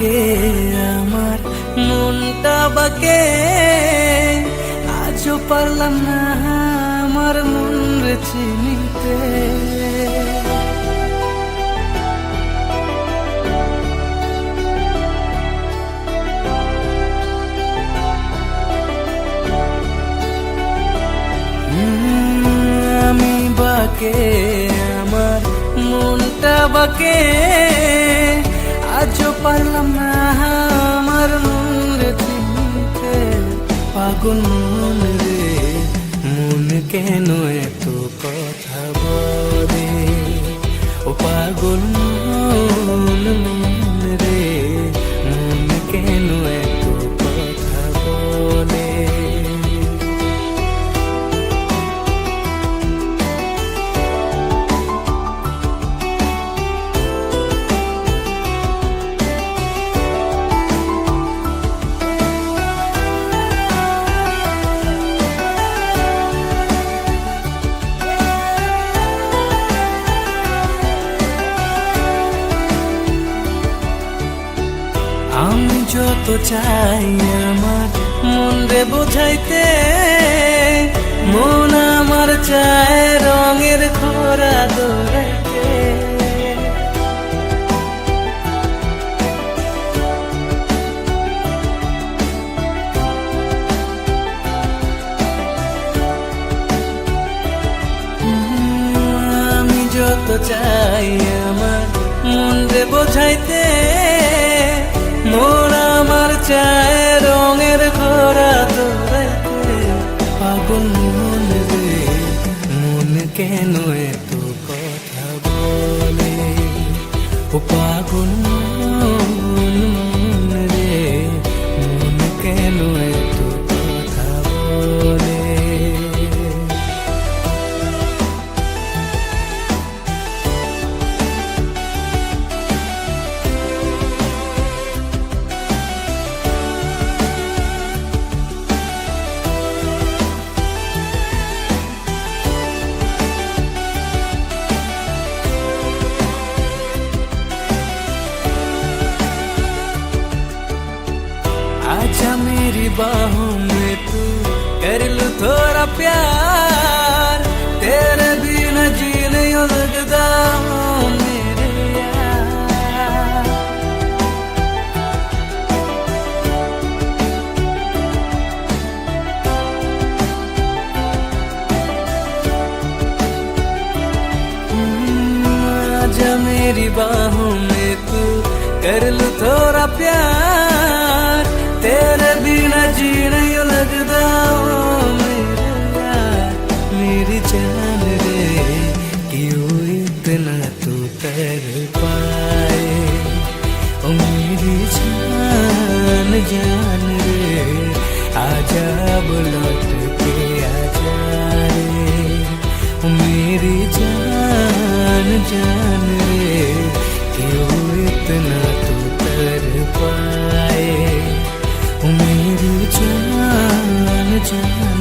বাকে আমার মনটা বাকে, আজও পারলাম না আমার মন রে চিনিতে। আমি বাকে আমার মনটা বাকে, আজও পারলাম না আমার মন রে চিনতে। পাগল মন রে মন কেন এত কথা বলে, ও পাগল মন রে মন কেন এত কথা বলে। আমি যত চাই আমার মন রে বোঝাইতে, মন আমার চায় রঙের খোরা দৌড়াইতে। আমি যত চাই আমার মন রে বোঝাইতে, মন আমার চায় রঙের ঘোরা দৌড়াইতে। পাগল মন রে মন কেন এত কথা বলে, ও পাগল মন রে মন কেন এত কথা বলে। आजा मेरी बाहों में तू कर लूं थोड़ा प्यार, तेरे बिना जी नहीं लगता मेरे यार। आजा मेरी बाहों में तू कर लूं थोड़ा प्यार, तेरे बिना जी नहीं लगता मेरे यार। मेरी जान रे क्यों इतना तू कर पाए, ओ मेरी जान जान रे आजा लौट के आजा रे। ओ मेरी जान जान रे क्यों इतना तू कर पाए, मेरी जान जान।